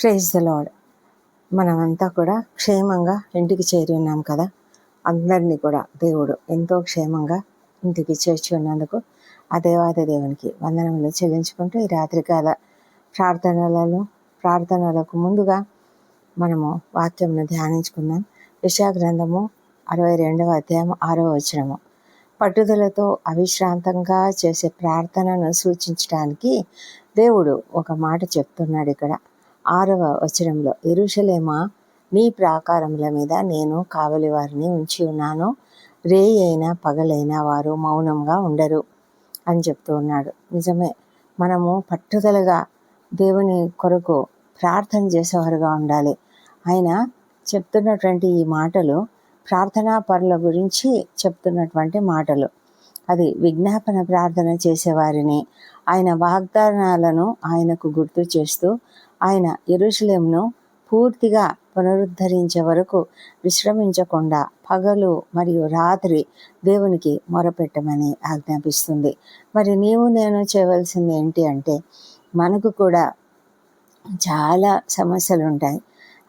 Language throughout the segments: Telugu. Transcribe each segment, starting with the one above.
Praise the lord. మనమంతా కూడా క్షేమంగా ఇంటికి చేరి ఉన్నాం కదా. అందరినీ కూడా దేవుడు ఎంతో క్షేమంగా ఇంటికి చేర్చి ఉన్నందుకు ఆ దేవాది దేవునికి వందనములు చెల్లించుకుంటూ ఈ రాత్రికాల ప్రార్థనలకు ముందుగా మనము వాక్యంను ధ్యానించుకుందాం. యెషయా గ్రంథము 62వ అధ్యాయం 6వ వచనము. పట్టుదలతో అవిశ్రాంతంగా చేసే ప్రార్థనను సూచించడానికి దేవుడు ఒక మాట చెప్తున్నాడు ఇక్కడ 6వ వచనంలో. యెరూషలేమా, నీ ప్రాకారముల మీద నేను కావలి వారిని ఉంచి ఉన్నాను, రేయి అయినా పగలైనా వారు మౌనంగా ఉండరు అని చెప్తూ ఉన్నాడు. నిజమే, మనము పట్టుదలగా దేవుని కొరకు ప్రార్థన చేసేవారుగా ఉండాలి. ఆయన చెప్తున్నటువంటి ఈ మాటలు ప్రార్థనా పరుల గురించి చెప్తున్నటువంటి మాటలు. అది విజ్ఞాపన ప్రార్థన చేసేవారిని, ఆయన వాగ్దానాలను ఆయనకు గుర్తు చేస్తూ ఆయన యెరూషలేమును పూర్తిగా పునరుద్ధరించే వరకు విశ్రమించకుండా పగలు మరియు రాత్రి దేవునికి మొరపెట్టమని ఆజ్ఞాపిస్తుంది. మరి నీవు నేను చేయవలసింది ఏంటి అంటే, మనకు కూడా చాలా సమస్యలు ఉంటాయి.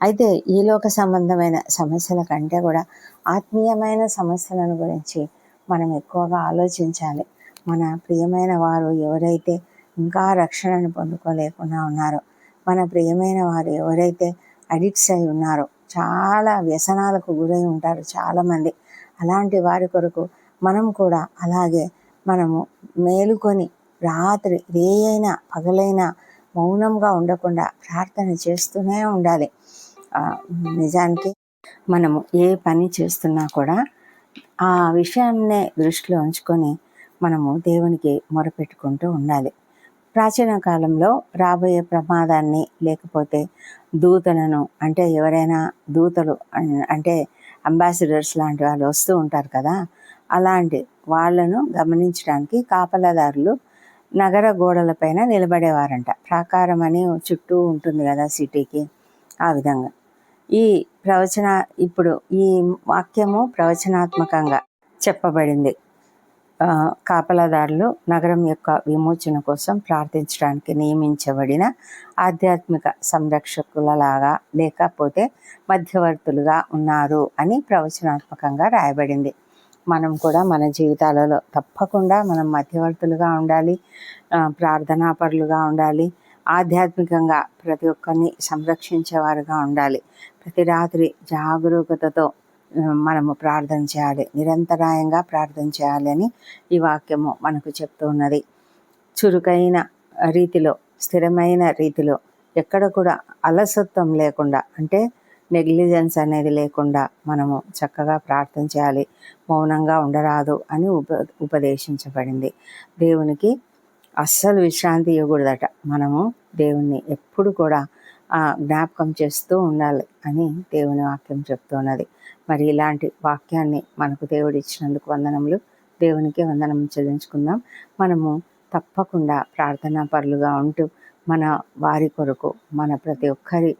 అయితే ఈ లోక సంబంధమైన సమస్యల కంటే కూడా ఆత్మీయమైన సమస్యలను గురించి మనం ఎక్కువగా ఆలోచించాలి. మన ప్రియమైన వారు ఎవరైతే ఇంకా రక్షణను పొందుకోలేకుండా ఉన్నారో, మన ప్రియమైన వారు ఎవరైతే అడిక్ట్స్ అయి ఉన్నారో, చాలా వ్యసనాలకు గురై ఉంటారు చాలామంది, అలాంటి వారి కొరకు మనం కూడా అలాగే మనము మేలుకొని రాత్రి రేయైనా పగలైనా మౌనంగా ఉండకుండా ప్రార్థన చేస్తూనే ఉండాలి. నిజానికి మనము ఏ పని చేస్తున్నా కూడా ఆ విషయాన్నే దృష్టిలో ఉంచుకొని మనము దేవునికి మొరపెట్టుకుంటూ ఉండాలి. ప్రాచీన కాలంలో రాబోయే ప్రమాదాన్ని, లేకపోతే దూతలను, అంటే ఎవరైనా దూతలు అంటే అంబాసిడర్స్ లాంటి వాళ్ళు వస్తూ ఉంటారు కదా, అలాంటి వాళ్ళను గమనించడానికి కాపలాదారులు నగర గోడలపైన నిలబడేవారంట. ప్రాకారం అని చుట్టూ ఉంటుంది కదా సిటీకి, ఆ విధంగా. ఇప్పుడు ఈ వాక్యము ప్రవచనాత్మకంగా చెప్పబడింది. కాపలాదారులు నగరం యొక్క విమోచన కోసం ప్రార్థించడానికి నియమించబడిన ఆధ్యాత్మిక సంరక్షకులలాగా, లేకపోతే మధ్యవర్తులుగా ఉన్నారు అని ప్రవచనాత్మకంగా రాయబడింది. మనం కూడా మన జీవితాలలో తప్పకుండా మనం మధ్యవర్తులుగా ఉండాలి, ప్రార్థనాపరులుగా ఉండాలి, ఆధ్యాత్మికంగా ప్రతి ఒక్కరిని సంరక్షించేవారుగా ఉండాలి. ప్రతి రాత్రి జాగరూకతతో మనము ప్రార్థన చేయాలి, నిరంతరాయంగా ప్రార్థన చేయాలి అని ఈ వాక్యము మనకు చెప్తూ ఉన్నది. చురుకైన రీతిలో, స్థిరమైన రీతిలో, ఎక్కడ కూడా అలసత్వం లేకుండా, అంటే నెగ్లిజెన్స్ అనేది లేకుండా మనము చక్కగా ప్రార్థన చేయాలి. మౌనంగా ఉండరాదు అని ఉపదేశించబడింది. దేవునికి అస్సలు విశ్రాంతి ఇవ్వకూడదట. మనము దేవుణ్ణి ఎప్పుడు కూడా జ్ఞాపకం చేస్తూ ఉండాలి అని దేవుని వాక్యం చెప్తున్నది. మరి ఇలాంటి వాక్యాన్ని మనకు దేవుడు ఇచ్చినందుకు వందనములు. దేవునికి వందనం చెల్లించుకుందాం. మనము తప్పకుండా ప్రార్థనా పరులుగా ఉంటూ మన వారి కొరకు, మన ప్రతి ఒక్కరి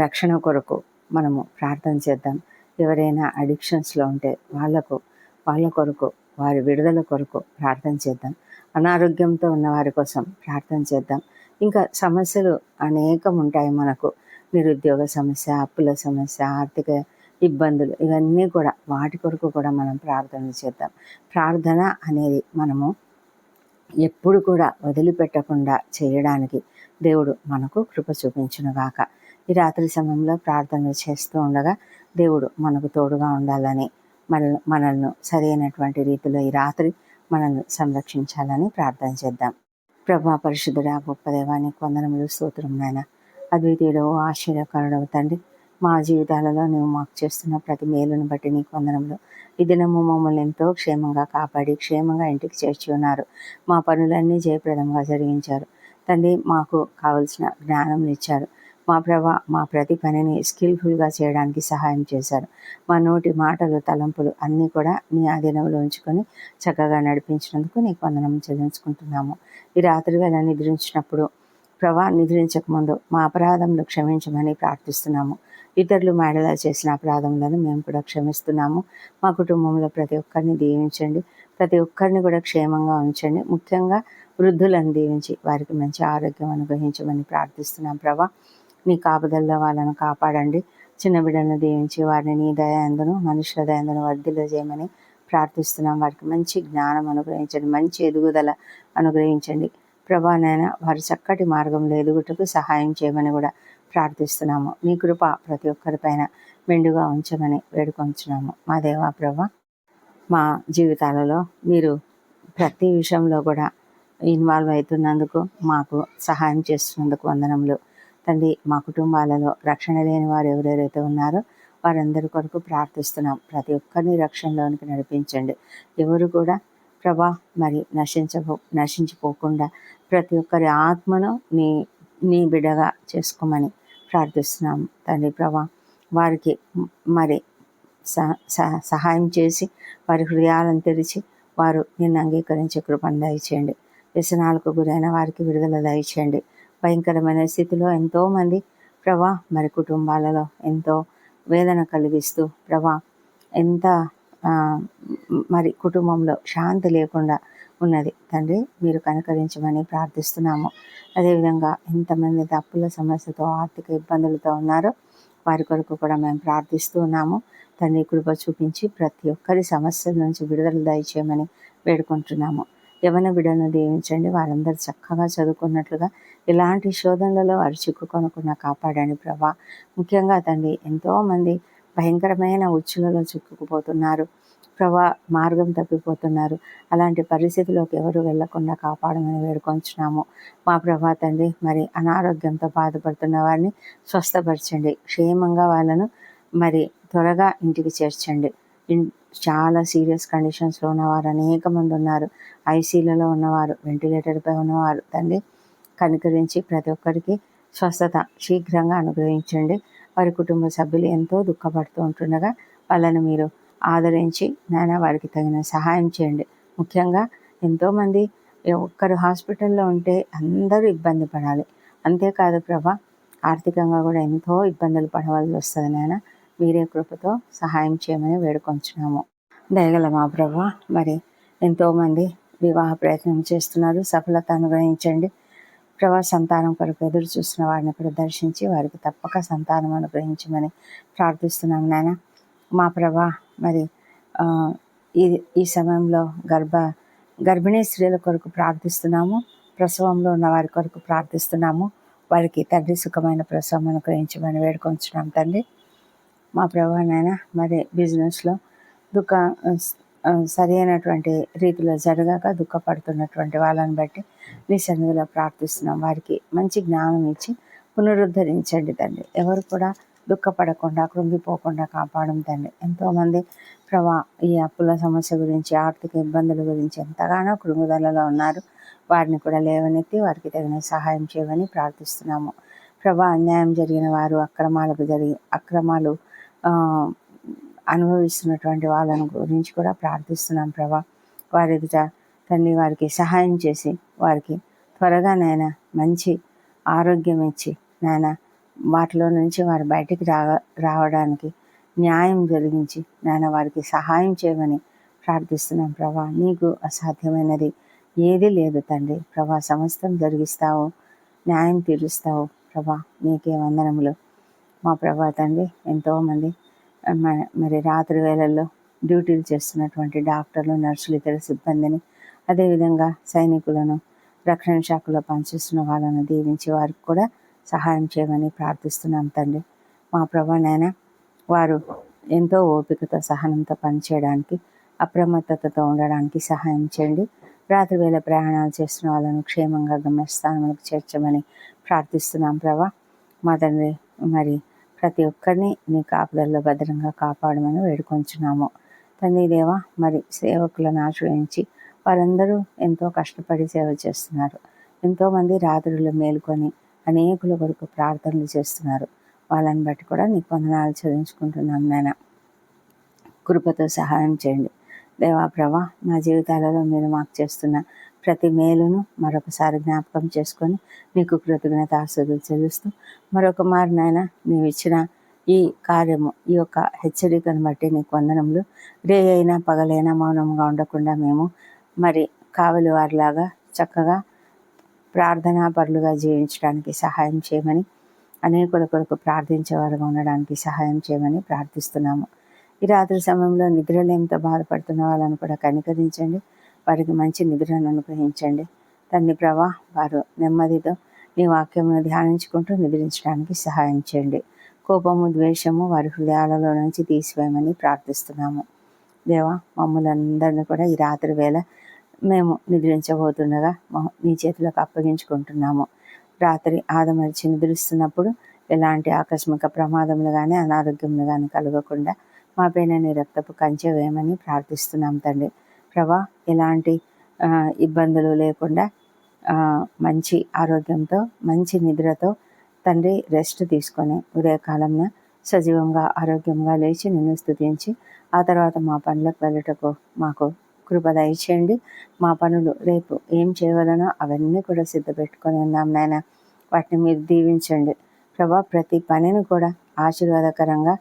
రక్షణ కొరకు మనము ప్రార్థన చేద్దాం. ఎవరైనా అడిక్షన్స్లో ఉంటే వాళ్ళ కొరకు, వారి విడుదల కొరకు ప్రార్థన చేద్దాం. అనారోగ్యంతో ఉన్న వారి కోసం ప్రార్థన చేద్దాం. ఇంకా సమస్యలు అనేకం ఉంటాయి మనకు. నిరుద్యోగ సమస్య, అప్పుల సమస్య, ఆర్థిక ఇబ్బందులు, ఇవన్నీ కూడా, వాటి కొరకు కూడా మనం ప్రార్థన చేద్దాం. ప్రార్థన అనేది మనము ఎప్పుడు కూడా వదిలిపెట్టకుండా చేయడానికి దేవుడు మనకు కృప చూపించునుగాక. ఈ రాత్రి సమయంలో ప్రార్థనలు చేస్తూ ఉండగా దేవుడు మనకు తోడుగా ఉండాలని, మనల్ని సరైనటువంటి రీతిలో ఈ రాత్రి మనల్ని సంరక్షించాలని ప్రార్థన చేద్దాం. ప్రభా, పరిశుద్ధుడా, గొప్ప దేవానికి వందనములు, స్తోత్రం నాయన. అద్వితీయుడవు, ఆశ్చర్యకరుడవు తండ్రి, మా జీవితాలలో నువ్వు మాకు చేస్తున్న ప్రతి మేలును బట్టి నీకు వందనములు. ఈ దినము మమ్మల్ని ఎంతో క్షేమంగా కాపాడి క్షేమంగా ఇంటికి చేర్చి ఉన్నారు. మా పనులన్నీ జయప్రదంగా జరిగించారు తండ్రి. మాకు కావలసిన జ్ఞానం ఇచ్చారు మా ప్రభా. మా ప్రతి పనిని స్కిల్ఫుల్గా చేయడానికి సహాయం చేశారు. మా నోటి మాటలు, తలంపులు అన్నీ కూడా నీ ఆధీనంలో ఉంచుకొని చక్కగా నడిపించినందుకు నీకు వందనం చెల్లించుకుంటున్నాము. ఈ రాత్రి వేళ నిద్రించినప్పుడు ప్రభా, నిద్రించకముందు మా అపరాధములు క్షమించమని ప్రార్థిస్తున్నాము. ఇతరులు మేడలా చేసిన అపరాధములను మేము కూడా క్షమిస్తున్నాము. మా కుటుంబంలో ప్రతి ఒక్కరిని దీవించండి, ప్రతి ఒక్కరిని కూడా క్షేమంగా ఉంచండి. ముఖ్యంగా వృద్ధులను దీవించి వారికి మంచి ఆరోగ్యం అనుగ్రహించమని ప్రార్థిస్తున్నాం ప్రభా. నీ కాపుదల్లో వాళ్ళను కాపాడండి. చిన్న బిడ్డలను దీవించి వారిని నీ దయందును మనుషుల దయందును వర్ధిల్ల చేయమని ప్రార్థిస్తున్నాం. వారికి మంచి జ్ఞానం అనుగ్రహించండి, మంచి ఎదుగుదల అనుగ్రహించండి ప్రభా. నాయన వారి చక్కటి మార్గంలో ఎదుగుటకు సహాయం చేయమని కూడా ప్రార్థిస్తున్నాము. నీ కృప ప్రతి ఒక్కరిపైన మెండుగా ఉంచమని వేడుకొంచున్నాము. మా దేవా ప్రభా, మా జీవితాలలో మీరు ప్రతి విషయంలో కూడా ఇన్వాల్వ్ అవుతున్నందుకు, మాకు సహాయం చేస్తున్నందుకు వందనములు తండ్రి. మా కుటుంబాలలో రక్షణ లేని వారు ఎవరెవరైతే ఉన్నారో వారందరి కొరకు ప్రార్థిస్తున్నాం. ప్రతి ఒక్కరిని రక్షణలోనికి నడిపించండి. ఎవరు కూడా ప్రభా మరి నశించిపోకుండా ప్రతి ఒక్కరి ఆత్మను నీ నీ బిడ్డగా చేసుకోమని ప్రార్థిస్తున్నాం తండ్రి. ప్రభా వారికి మరి సహాయం చేసి వారి హృదయాలను తెరిచి వారు నిన్ను అంగీకరించే కృపను దయచేయండి. వ్యసనాలకు గురైన వారికి విడుదల దయచేయండి. భయంకరమైన స్థితిలో ఎంతోమంది ప్రభా మరి కుటుంబాలలో ఎంతో వేదన కలిగిస్తూ ప్రభా ఎంత మరి కుటుంబంలో శాంతి లేకుండా ఉన్నది తండ్రి. మీరు కనికరించమని ప్రార్థిస్తున్నాము. అదేవిధంగా ఎంతమంది అప్పుల సమస్యతో ఆర్థిక ఇబ్బందులతో ఉన్నారో వారి కొరకు కూడా మేము ప్రార్థిస్తూ ఉన్నాము తండ్రి. కృప చూపించి ప్రతి ఒక్కరి సమస్యల నుంచి విడుదల దయచేయమని వేడుకుంటున్నాము. యవన బిడ్డను దీవించండి. వారందరూ చక్కగా చదువుకున్నట్లుగా ఇలాంటి శోధనలలో వారు చిక్కుకొనకుండా కాపాడండి ప్రభా. ముఖ్యంగా తండ్రి ఎంతోమంది భయంకరమైన ఉచ్చులలో చిక్కుకుపోతున్నారు ప్రభా, మార్గం తప్పిపోతున్నారు. అలాంటి పరిస్థితిలోకి ఎవరు వెళ్లకుండా కాపాడమని వేడుకొంచున్నాము మా ప్రభా తండ్రి. మరి అనారోగ్యంతో బాధపడుతున్న వారిని స్వస్థపరచండి. క్షేమంగా వాళ్ళను మరి త్వరగా ఇంటికి చేర్చండి. చాలా సీరియస్ కండిషన్స్లో ఉన్నవారు అనేక మంది ఉన్నారు. ఐసీయూలలో ఉన్నవారు, వెంటిలేటర్పై ఉన్నవారు తండ్రి కనికరించి ప్రతి ఒక్కరికి స్వస్థత శీఘ్రంగా అనుగ్రహించండి. వారి కుటుంబ సభ్యులు ఎంతో దుఃఖపడుతూ ఉంటుండగా వాళ్ళని మీరు ఆదరించి నాయన వారికి తగిన సహాయం చేయండి. ముఖ్యంగా ఎంతోమంది ఒక్కరు హాస్పిటల్లో ఉంటే అందరూ ఇబ్బంది పడాలి. అంతేకాదు ప్రభా, ఆర్థికంగా కూడా ఎంతో ఇబ్బందులు పడవలసి వస్తుంది నాయన. మీరే కృపతో సహాయం చేయమని వేడుకొంచున్నాము. దయగల మా ప్రభా, మరి ఎంతోమంది వివాహ ప్రయత్నం చేస్తున్నారు, సఫలత అనుగ్రహించండి ప్రభా. సంతానం కొరకు ఎదురు చూస్తున్న వారిని కూడా దర్శించి వారికి తప్పక సంతానం అనుగ్రహించమని ప్రార్థిస్తున్నాం నాయన. మా ప్రభా మరి ఈ సమయంలో గర్భిణీ స్త్రీల కొరకు ప్రార్థిస్తున్నాము. ప్రసవంలో ఉన్న వారి కొరకు ప్రార్థిస్తున్నాము. వారికి తండ్రి సుఖమైన ప్రసవం అనుగ్రహించమని వేడుకొంచున్నాం తండ్రి. మా ప్రభా నాయన మరి బిజినెస్లో సరి అయినటువంటి రీతిలో జరగక దుఃఖపడుతున్నటువంటి వాళ్ళని బట్టి నీ సన్నిధిలో ప్రార్థిస్తున్నాం. వారికి మంచి జ్ఞానం ఇచ్చి పునరుద్ధరించండి తండ్రి. ఎవరు కూడా దుఃఖపడకుండా కృంగిపోకుండా కాపాడం తండ్రి. ఎంతోమంది ప్రభా ఈ అప్పుల సమస్య గురించి, ఆర్థిక ఇబ్బందుల గురించి ఎంతగానో కృంగుదలలో ఉన్నారు. వారిని కూడా లేవనెత్తి వారికి తగిన సహాయం చేయమని ప్రార్థిస్తున్నాము ప్రభా. అన్యాయం జరిగిన వారు, అక్రమాలు అనుభవిస్తున్నటువంటి వాళ్ళని గురించి కూడా ప్రార్థిస్తున్నాం ప్రభా. వారి ఎదుట తండ్రి వారికి సహాయం చేసి వారికి త్వరగా నాయన మంచి ఆరోగ్యం ఇచ్చి నాయన వాటిలో నుంచి వారు బయటికి రావడానికి న్యాయం జరిగించి నాయన వారికి సహాయం చేయమని ప్రార్థిస్తున్నాం ప్రభా. నీకు అసాధ్యమైనది ఏదీ లేదు తండ్రి. ప్రభా సమస్తం జరిగిస్తావు, న్యాయం తీరుస్తావు ప్రభా. నీకే వందనములు మా ప్రభా తండ్రి. ఎంతోమంది మరి రాత్రి వేళల్లో డ్యూటీలు చేస్తున్నటువంటి డాక్టర్లు, నర్సులు, ఇతర సిబ్బందిని, అదేవిధంగా సైనికులను, రక్షణ శాఖలో పనిచేస్తున్న వాళ్ళను దీవించి వారికి కూడా సహాయం చేయమని ప్రార్థిస్తున్నాం తండ్రి. మా ప్రభా నాయన వారు ఎంతో ఓపికతో సహనంతో పనిచేయడానికి, అప్రమత్తతతో ఉండడానికి సహాయం చేయండి. రాత్రి వేళ ప్రయాణాలు చేస్తున్న వాళ్ళను క్షేమంగా గమ్యస్థానాలకు చేర్చమని ప్రార్థిస్తున్నాం ప్రభా. మా తండ్రి మరి ప్రతి ఒక్కరిని నీ కాపుదల్లో భద్రంగా కాపాడమని వేడుకొంచున్నాము తండ్రి దేవా. మరి సేవకులను ఆశ్రయించి వారందరూ ఎంతో కష్టపడి సేవ చేస్తున్నారు. ఎంతోమంది రాత్రులు మేలుకొని అనేకుల కొరకు ప్రార్థనలు చేస్తున్నారు. వాళ్ళని బట్టి కూడా నీకు వందనాలు చెల్లించుకుంటున్నాం నాయన. కృపతో సహాయం చేయండి దేవా ప్రభా. మా జీవితాలలో మీరు మాకు చేస్తున్న ప్రతి మేలును మరొకసారి జ్ఞాపకం చేసుకొని నీకు కృతజ్ఞతాస్తుతులు చెల్లిస్తూ మరొక మారు నాయన నీవు ఇచ్చిన ఈ కార్యము, ఈ యొక్క హెచ్చరికను బట్టి నీకు వందనములు. రే అయినా పగలైనా మౌనంగా ఉండకుండా మేము మరి కావలి వారిలాగా చక్కగా ప్రార్థనా పరులుగా జీవించడానికి సహాయం చేయమని అనేకుల కొరకు ప్రార్థించేవారుగా ఉండడానికి సహాయం చేయమని ప్రార్థిస్తున్నాము. ఈ రాత్రి సమయంలో నిద్రలేమితో బాధపడుతున్న వాళ్ళను కూడా కనికరించండి. వారికి మంచి నిద్రను అనుగ్రహించండి. తండ్రి ప్రభా, వారు నెమ్మదితో నీ వాక్యమును ధ్యానించుకుంటూ నిద్రించడానికి సహాయం చేయండి. కోపము, ద్వేషము వారి హృదయాలలో నుంచి తీసివేయమని ప్రార్థిస్తున్నాము. దేవా, మమ్మల్ని అందరినీ కూడా ఈ రాత్రి వేళ మేము నిద్రించబోతుండగా నీ చేతులకు అప్పగించుకుంటున్నాము. రాత్రి ఆదమరిచి నిద్రిస్తున్నప్పుడు ఎలాంటి ఆకస్మిక ప్రమాదములు కానీ అనారోగ్యములు కానీ కలగకుండా మా పైన నీ రక్తపు కంచె వేయమని ప్రార్థిస్తున్నాం తండ్రి. ప్రభా, ఎలాంటి ఇబ్బందులు లేకుండా మంచి ఆరోగ్యంతో మంచి నిద్రతో తండ్రి రెస్ట్ తీసుకొని ఉదయకాలంలో సజీవంగా ఆరోగ్యంగా లేచి నిన్ను స్తుతించి ఆ తర్వాత మా పనులకు వెళ్ళటకు మాకు కృప దయచేయండి. మా పనులు రేపు ఏం చేయవలనో అవన్నీ కూడా సిద్ధపెట్టుకొని ఉన్నాం నాయన. వాటిని మీరు దీవించండి ప్రభా. ప్రతి పనిని కూడా ఆశీర్వాదకరంగా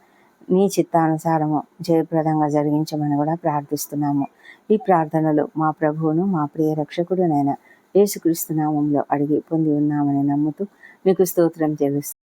నీ చిత్తానుసారము జయప్రదంగా జరిగించమని కూడా ప్రార్థిస్తున్నాము. ఈ ప్రార్థనలు మా ప్రభువును మా ప్రియ రక్షకుడునైన యేసుక్రీస్తు నామంలో అడిగి పొంది ఉన్నామని నమ్ముతూ మీకు స్తోత్రం చెల్లిస్తున్నాము.